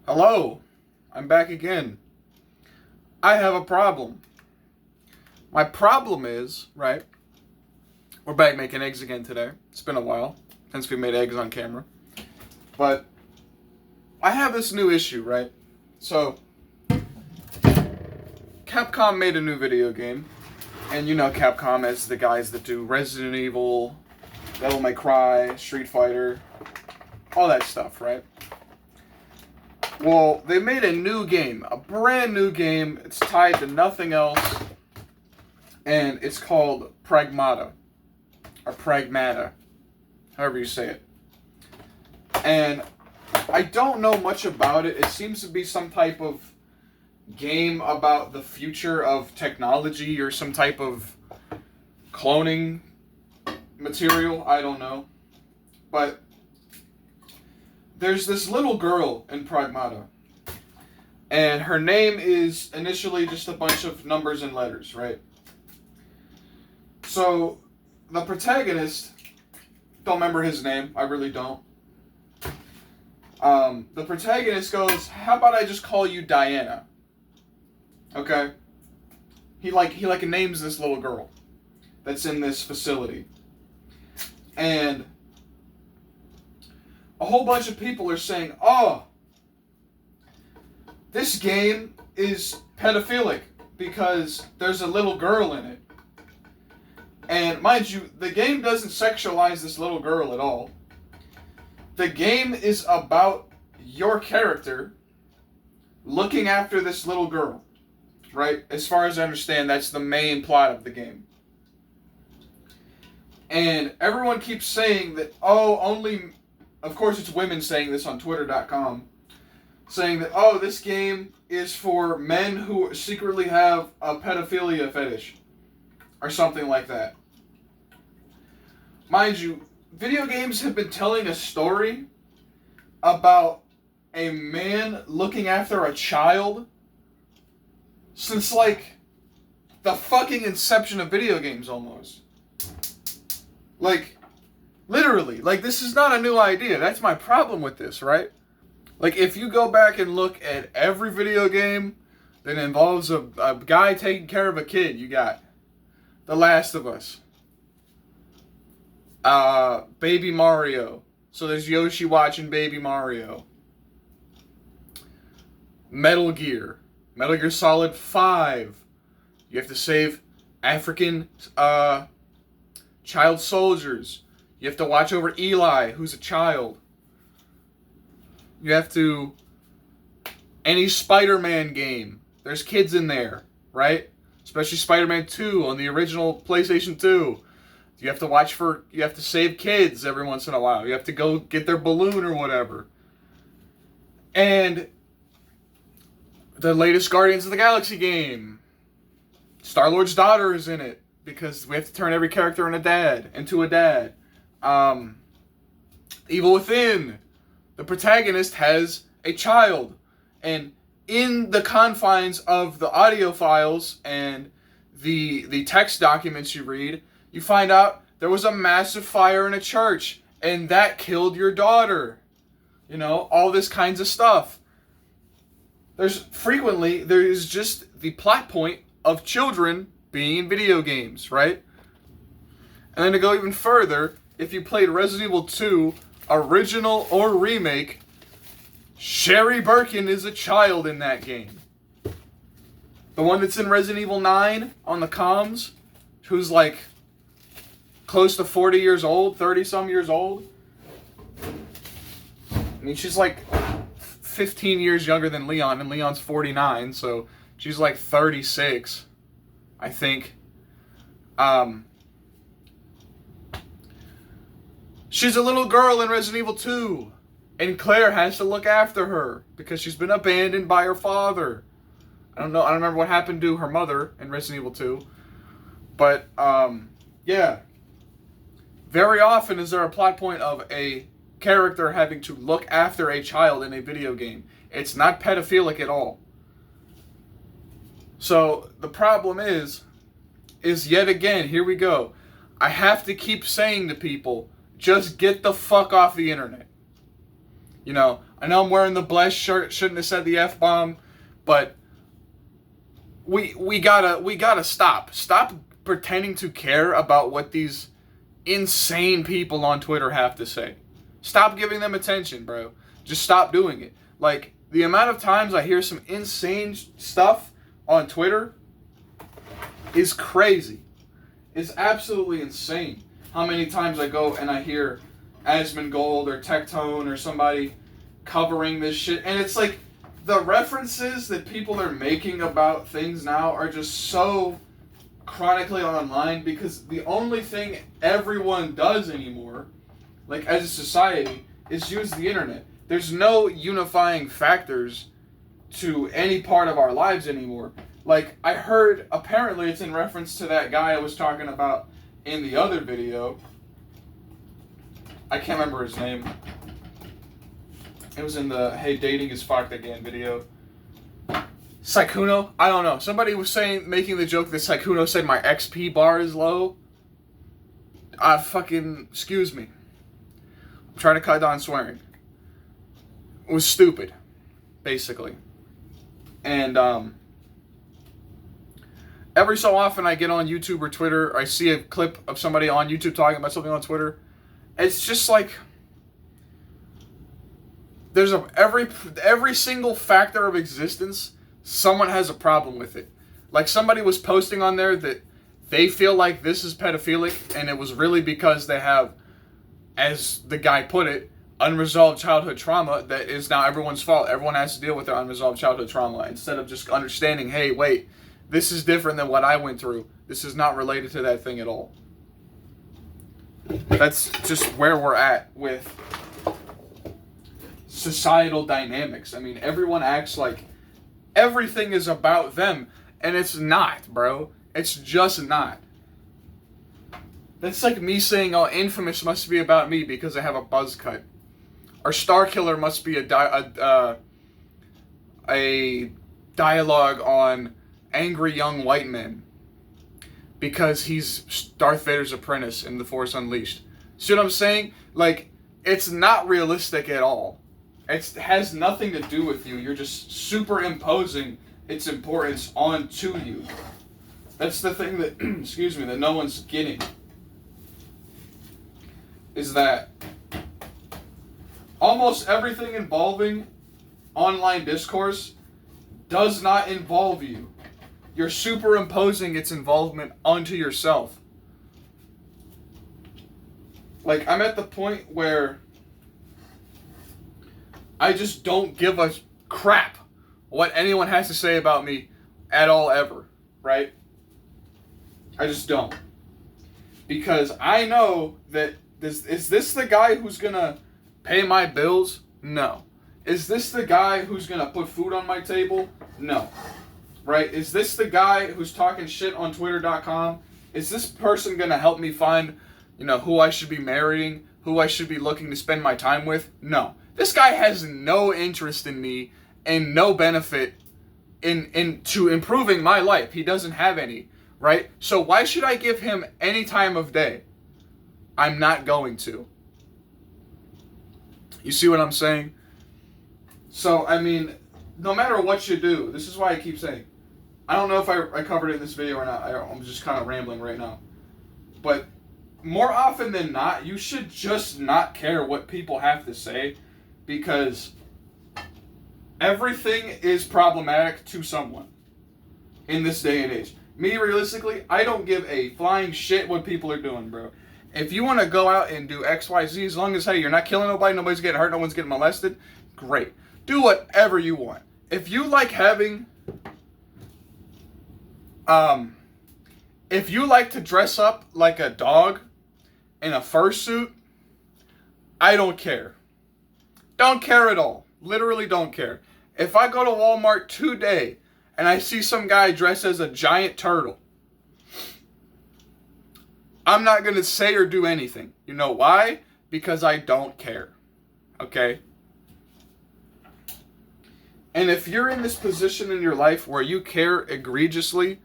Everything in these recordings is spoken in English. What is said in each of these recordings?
Hello, I'm back again. I have a problem. My problem is, right, we're back making eggs again today. It's been a while since we made eggs on camera. But I have this new issue, right? So, Capcom made a new video game. And you know Capcom as the guys that do Resident Evil, Devil May Cry, Street Fighter, all that stuff, right? Well, they made a new game, a brand new game. It's tied to nothing else, and it's called Pragmata, or Pragmata, however you say it. And I don't know much about it. It seems to be some type of game about the future of technology or some type of cloning material. I don't know. But there's this little girl in Pragmata, and her name is initially just a bunch of numbers and letters, right? So, the protagonist, don't remember his name, I really don't. The protagonist goes, how about I just call you Diana? Okay? He names this little girl that's in this facility. And a whole bunch of people are saying, oh, this game is pedophilic because there's a little girl in it. And mind you, the game doesn't sexualize this little girl at all. The game is about your character looking after this little girl, right? As far as I understand, that's the main plot of the game. And everyone keeps saying that, oh, only... Of course, it's women saying this on Twitter.com, saying that, oh, this game is for men who secretly have a pedophilia fetish, or something like that. Mind you, video games have been telling a story about a man looking after a child since, like, the fucking inception of video games, almost. Like... Literally, like, this is not a new idea. That's my problem with this, right? Like, if you go back and look at every video game that involves a guy taking care of a kid, you got The Last of Us, Baby Mario. So there's Yoshi watching Baby Mario. Metal Gear Solid 5. You have to save African child soldiers. You have to watch over Eli, who's a child. You have to... Any Spider-Man game, there's kids in there, right? Especially Spider-Man 2 on the original PlayStation 2. You have to save kids every once in a while. You have to go get their balloon or whatever. And the latest Guardians of the Galaxy game, Star-Lord's daughter is in it, because we have to turn every character into a dad. Evil Within, the protagonist has a child, and in the confines of the audio files and the text documents you read, you find out there was a massive fire in a church, and that killed your daughter. You know, all this kinds of stuff. There is just the plot point of children being in video games, right? And then to go even further, if you played Resident Evil 2, original or remake, Sherry Birkin is a child in that game. The one that's in Resident Evil 9 on the comms, who's like close to 40 years old, 30-some years old. I mean, she's like 15 years younger than Leon, and Leon's 49, so she's like 36, I think. She's a little girl in Resident Evil 2, and Claire has to look after her because she's been abandoned by her father. I don't remember what happened to her mother in Resident Evil 2, but, yeah. Very often is there a plot point of a character having to look after a child in a video game. It's not pedophilic at all. So, the problem is yet again, here we go. I have to keep saying to people, just get the fuck off the internet. You know, I know I'm wearing the Bless shirt, shouldn't have said the F-bomb, but we gotta stop. Stop pretending to care about what these insane people on Twitter have to say. Stop giving them attention, bro. Just stop doing it. Like, the amount of times I hear some insane stuff on Twitter is crazy. It's absolutely insane. How many times I go and I hear Asmongold or Tectone or somebody covering this shit, and it's like the references that people are making about things now are just so chronically online, because the only thing everyone does anymore, like as a society, is use the internet. There's no unifying factors to any part of our lives anymore. Like, I heard, apparently it's in reference to that guy I was talking about in the other video. I can't remember his name. It was in the "Hey, dating is fucked again" video. Sykkuno? I don't know. Somebody was making the joke that Sykkuno said my XP bar is low. Excuse me. I'm trying to cut down swearing. It was stupid, basically. And, every so often I get on YouTube or Twitter, I see a clip of somebody on YouTube talking about something on Twitter. It's just like, there's every single factor of existence, someone has a problem with it. Like, somebody was posting on there that they feel like this is pedophilic, and it was really because they have, as the guy put it, unresolved childhood trauma that is now everyone's fault. Everyone has to deal with their unresolved childhood trauma, instead of just understanding, hey, wait, this is different than what I went through. This is not related to that thing at all. That's just where we're at with societal dynamics. I mean, everyone acts like everything is about them, and it's not, bro. It's just not. That's like me saying, oh, Infamous must be about me because I have a buzz cut. Or Starkiller must be a dialogue on angry young white men because he's Darth Vader's apprentice in The Force Unleashed. See what I'm saying? Like, it's not realistic at all. It has nothing to do with you. You're just superimposing its importance onto you. That's the thing that, excuse me, that no one's getting. Is that almost everything involving online discourse does not involve you. You're superimposing its involvement onto yourself. Like, I'm at the point where I just don't give a crap what anyone has to say about me at all ever, right? I just don't. Because I know that is this the guy who's gonna pay my bills? No. Is this the guy who's gonna put food on my table? No. Right? Is this the guy who's talking shit on Twitter.com? Is this person gonna help me find, who I should be marrying, who I should be looking to spend my time with? No. This guy has no interest in me and no benefit into improving my life. He doesn't have any, right? So why should I give him any time of day? I'm not going to. You see what I'm saying? So, I mean, no matter what you do, this is why I keep saying, I don't know if I covered it in this video or not. I'm just kind of rambling right now. But more often than not, you should just not care what people have to say, because everything is problematic to someone in this day and age. Me, realistically, I don't give a flying shit what people are doing, bro. If you want to go out and do X, Y, Z, as long as, hey, you're not killing nobody, nobody's getting hurt, no one's getting molested, great. Do whatever you want. If you like having, if you like to dress up like a dog in a fursuit, I don't care. Don't care at all. Literally don't care. If I go to Walmart today and I see some guy dressed as a giant turtle, I'm not going to say or do anything. You know why? Because I don't care. Okay? And if you're in this position in your life where you care egregiously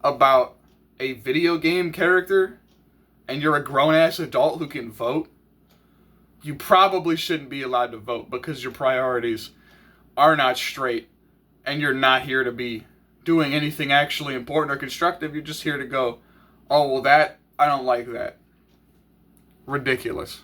about a video game character and you're a grown-ass adult who can vote, you probably shouldn't be allowed to vote because your priorities are not straight and you're not here to be doing anything actually important or constructive. You're just here to go, oh, well, I don't like that. Ridiculous.